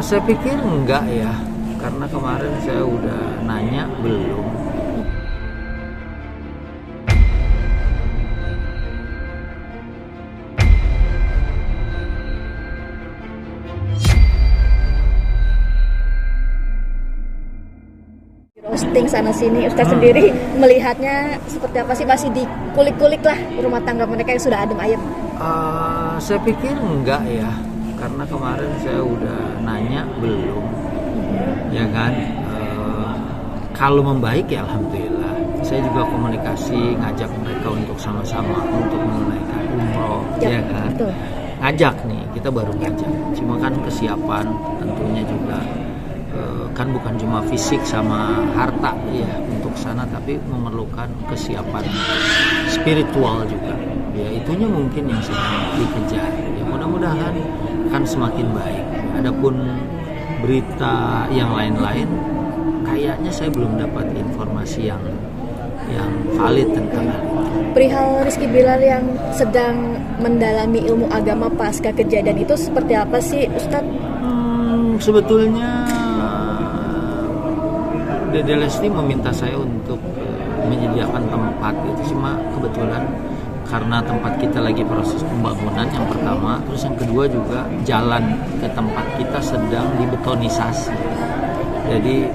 Saya pikir enggak ya, karena kemarin saya udah nanya belum. Roasting sana sini, Ustaz sendiri melihatnya seperti apa sih? Masih dikulik-kulik lah rumah tangga mereka yang sudah adem ayem. Saya pikir enggak ya, karena kemarin saya udah nanya belum, ya kan. Kalau membaik ya alhamdulillah. Saya juga komunikasi, ngajak mereka untuk sama-sama untuk menunaikan umroh, ya kan. Betul. Ngajak nih, kita baru ngajak. Cuma kan kesiapan tentunya juga. Kan bukan cuma fisik sama harta ya untuk sana, tapi memerlukan kesiapan spiritual juga ya, itunya mungkin yang sedang dikejar ya. Mudah-mudahan kan semakin baik. Adapun berita yang lain-lain kayaknya saya belum dapat informasi yang valid tentang hal itu. Perihal Rizky Bilar yang sedang mendalami ilmu agama pasca kejadian itu seperti apa sih Ustadz? Sebetulnya Dede Lesti meminta saya untuk menyediakan tempat gitu. Cuma kebetulan karena tempat kita lagi proses pembangunan yang pertama, terus yang kedua juga jalan ke tempat kita sedang dibetonisasi. Jadi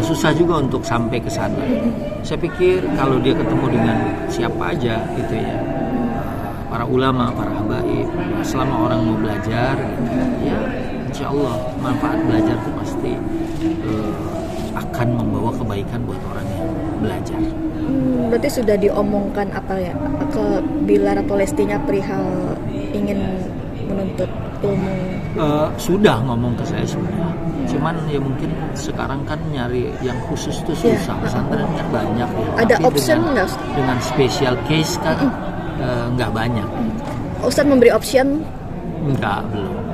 susah juga untuk sampai ke sana. Saya pikir kalau dia ketemu dengan siapa aja gitu ya, para ulama, para habaib, selama orang mau belajar gitu, ya insya Allah manfaat belajar itu pasti akan membawa kebaikan buat orang yang belajar. Berarti sudah diomongkan apa ya ke Bilar atau Lestinya perihal ingin menuntut ilmu? Sudah ngomong ke saya sudah. Cuman ya mungkin sekarang kan nyari yang khusus tuh susah. Pesantren kan banyak ya. Ada tapi option nggak? Dengan special case kan nggak banyak. Ustadz memberi option? Enggak, belum.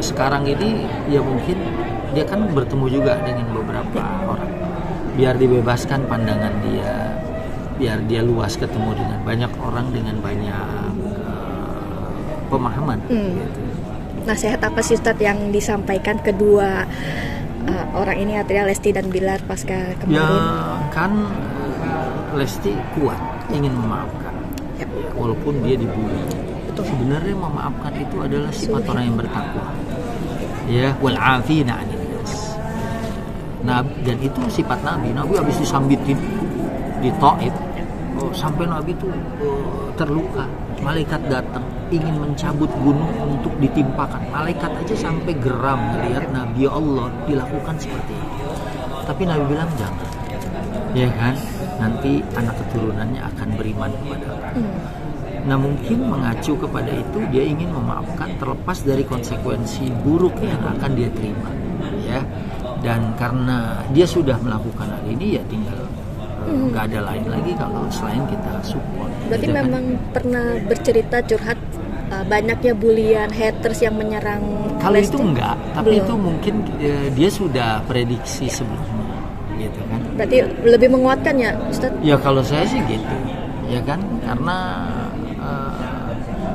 Sekarang ini ya mungkin dia kan bertemu juga dengan beberapa orang, biar dibebaskan pandangan dia, biar dia luas ketemu dengan banyak orang dengan banyak pemahaman gitu. Nasihat apa sih Ustadz yang disampaikan kedua orang ini, artinya Lesti dan Bilar pasca kemarin? Ya kan Lesti kuat ingin memaafkan walaupun dia dibully. Sebenarnya memaafkan itu adalah sifat orang yang bertakwa. Ya, wal afina 'anil nas. Nah, dan itu sifat Nabi. Nabi habis disambitin di Taif, sampai Nabi itu terluka. Malaikat datang ingin mencabut gunung untuk ditimpakan. Malaikat aja sampai geram melihat Nabi Allah dilakukan seperti itu. Tapi Nabi bilang jangan. Ya kan? Nanti anak keturunannya akan beriman kepada Allah. Nah mungkin mengacu kepada itu dia ingin memaafkan terlepas dari konsekuensi buruk yang akan dia terima ya, dan karena dia sudah melakukan hal ini ya tinggal nggak ada lain lagi kalau selain kita support. Berarti gitu, memang kan? Pernah bercerita curhat banyaknya bulian haters yang menyerang kalau Lesti? itu enggak, tapi Belum. itu mungkin dia sudah prediksi sebelumnya gitu kan. Berarti lebih menguatkan ya Ustadz? Ya kalau saya sih gitu ya kan, karena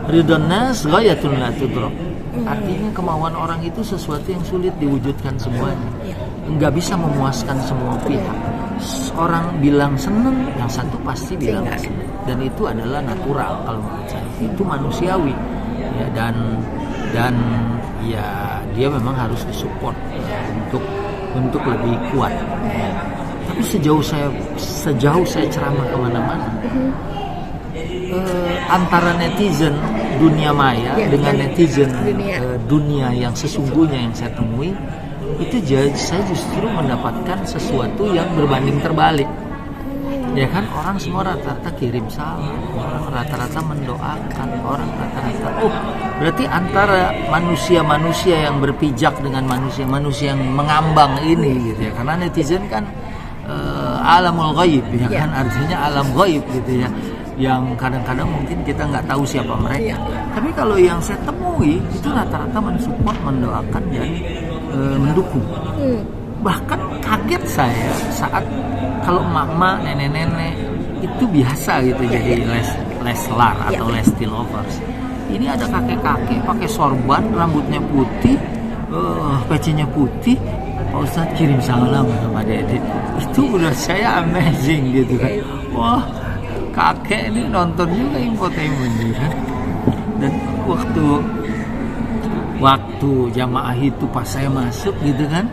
ridwan nas ghayatun la tudrak. Artinya kemauan orang itu sesuatu yang sulit diwujudkan semuanya. Enggak bisa memuaskan semua pihak. Orang bilang seneng, yang satu pasti bilang seneng. Dan itu adalah natural kalau menurut saya. Itu manusiawi. Ya, dan ya dia memang harus disupport untuk lebih kuat. Tapi sejauh saya ceramah kemana-mana, antara netizen dunia maya dengan netizen dunia yang sesungguhnya yang saya temui itu saya justru mendapatkan sesuatu yang berbanding terbalik. Ya kan, orang semua rata-rata kirim salam, orang rata-rata mendoakan, orang rata-rata berarti antara manusia-manusia yang berpijak dengan manusia-manusia yang mengambang ini gitu ya. Karena netizen kan alamul ghaib ya kan, artinya alam ghaib gitu ya, yang kadang-kadang mungkin kita nggak tahu siapa mereka. Tapi kalau yang saya temui itu rata-rata mensupport, mendoakan dan mendukung. Bahkan kaget saya saat kalau emak-emak, nenek-nenek itu biasa gitu jadi Leslar atau Lesti lovers. Ini ada kakek-kakek pakai sorban, rambutnya putih, pecinya putih. Pak Ustadz kirim salam sama Dede. Itu udah saya amazing gitu kan. Wah, kakek ini nonton juga infotainment gitu kan. Dan waktu jamaah itu pas saya masuk gitu kan,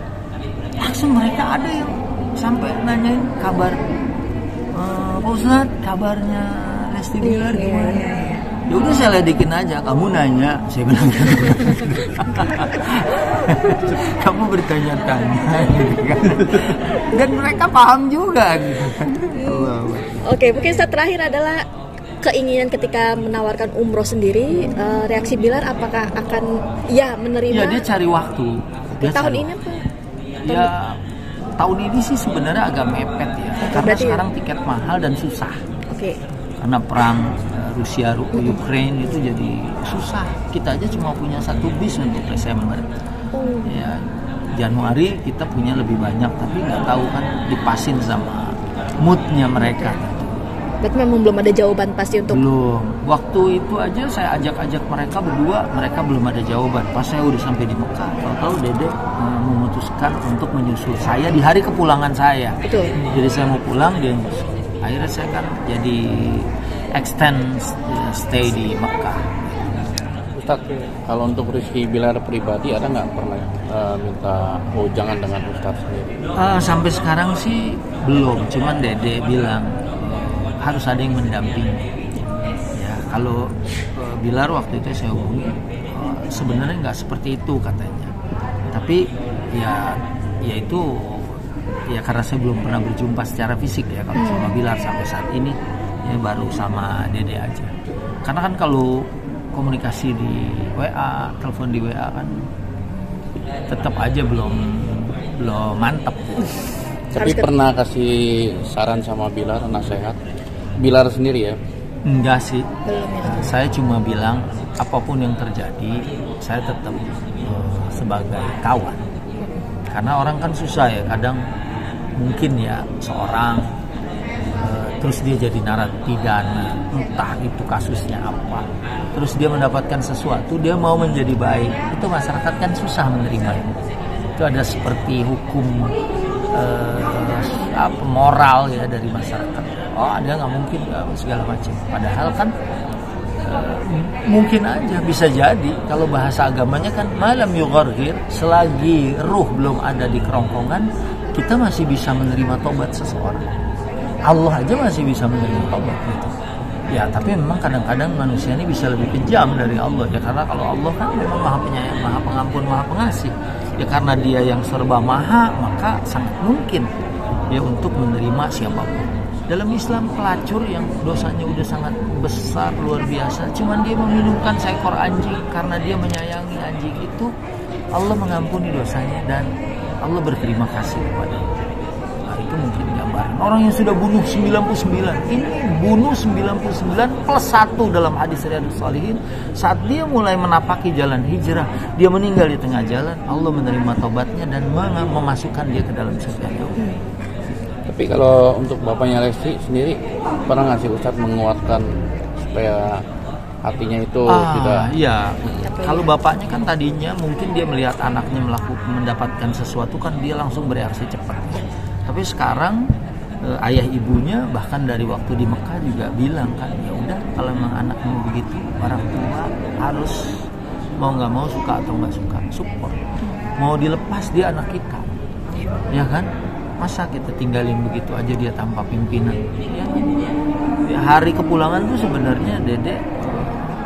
langsung mereka ada yang sampai nanyain kabar, Pak Ustadz kabarnya Lesti Bilar gimana? Ya udah saya ledekin aja, kamu nanya, saya bilang kamu bertanya-tanya gitu kan. Dan mereka paham juga gitu kan. Oke, mungkin saat terakhir adalah keinginan ketika menawarkan umroh sendiri, reaksi Bilar apakah akan menerima? Ya dia cari waktu. Dia tahun cari ini apa? Ya tahun ini sih sebenarnya agak mepet ya, karena berarti sekarang tiket mahal dan susah. Oke. Karena perang Rusia Ukraine itu jadi susah. Kita aja cuma punya 1 bis untuk Desember. Ya Januari kita punya lebih banyak, tapi nggak tahu kan dipasin sama moodnya mereka. Berarti memang belum ada jawaban pasti untuk. Belum. Waktu itu aja saya ajak mereka berdua, mereka belum ada jawaban. Pas saya udah sampai di Mekah, tahu Dede memutuskan untuk menyusul saya di hari kepulangan saya. Betul. Jadi saya mau pulang, dia nyusul. Akhirnya saya kan jadi extend stay di Mekah. Ustadz, kalau untuk Rizky Bilar pribadi ada nggak pernah minta jangan dengan Ustadz sendiri? Sampai sekarang sih belum, cuman Dede bilang harus ada yang mendampingi. Ya kalau Bilar waktu itu saya hubungi, sebenarnya nggak seperti itu katanya. Tapi ya itu ya karena saya belum pernah berjumpa secara fisik ya kalau sama Bilar sampai saat ini ya baru sama Dede aja. Karena kan kalau komunikasi di WA, telepon di WA kan tetap aja belum mantap. Tapi pernah kasih saran sama Bilar, nasihat Bilar sendiri ya? Enggak sih. Belum ya. Saya cuma bilang apapun yang terjadi saya tetap sebagai kawan. Karena orang kan susah ya, kadang mungkin ya seorang terus dia jadi narapidana, entah itu kasusnya apa, terus dia mendapatkan sesuatu, dia mau menjadi baik, itu masyarakat kan susah menerima itu ada seperti hukum moral ya dari masyarakat. Dia nggak mungkin segala macam, padahal kan mungkin aja bisa jadi kalau bahasa agamanya kan malam yughargir, selagi ruh belum ada di kerongkongan kita masih bisa menerima tobat seseorang. Allah aja masih bisa menerima tobat gitu. Ya tapi memang kadang-kadang manusia ini bisa lebih kejam dari Allah ya, karena kalau Allah kan memang Maha Penyayang, Maha Pengampun, Maha Pengasih. Ya karena Dia yang serba maha, maka sangat mungkin dia untuk menerima siapapun. Dalam Islam pelacur yang dosanya udah sangat besar luar biasa, cuman dia meminumkan seekor anjing karena dia menyayangi anjing itu, Allah mengampuni dosanya dan Allah berterima kasih kepadanya. Itu mungkin gambaran orang yang sudah bunuh 99, ini bunuh 99 plus 1 dalam hadis Riyadhus Shalihin. Saat dia mulai menapaki jalan hijrah, dia meninggal di tengah jalan, Allah menerima tobatnya dan memasukkan dia ke dalam surga. Tapi kalau untuk bapaknya Lesti sendiri pernah nggak sih Ustadz menguatkan supaya hatinya itu tidak? Iya. Kalau bapaknya kan tadinya mungkin dia melihat anaknya mendapatkan sesuatu kan dia langsung bereaksi cepat. Tapi sekarang ayah ibunya bahkan dari waktu di Mekah juga bilang kan, ya udah kalau memang anakmu begitu, orang tua harus mau nggak mau, suka atau nggak suka, support. Mau dilepas dia anak kita, ya kan? Masa kita tinggalin begitu aja dia tanpa pimpinan? Ya, hari kepulangan tuh sebenarnya Dede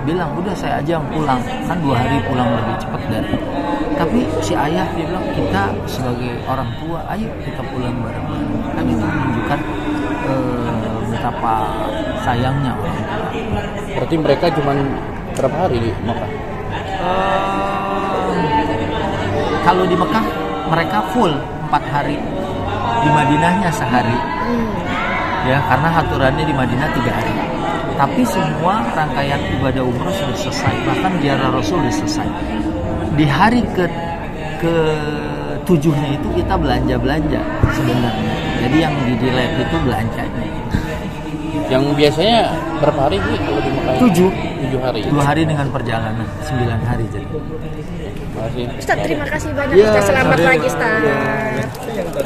bilang udah saya aja yang pulang, kan 2 hari pulang lebih cepat dari. Tapi si ayah dia bilang kita sebagai orang tua ayo kita pulang bareng-bareng, kan itu menunjukkan betapa sayangnya orang tua. Berarti mereka cuma berapa hari di Mekah? Kalau di Mekah mereka full 4 hari, di Madinahnya sehari. Ya karena aturannya di Madinah 3 hari. Tapi semua rangkaian ibadah umroh sudah selesai, bahkan ziarah Rasul sudah selesai. Di hari ke-7-nya itu kita belanja sebenarnya. Jadi yang di delay itu belanjanya. Yang biasanya berapa hari sih kalau di Mekah? 7 hari. 2 hari dengan perjalanan 9 hari jadi. Makasih. Ustaz, terima kasih banyak. Ya, Ustaz, selamat sama-sama. pagi Ustaz.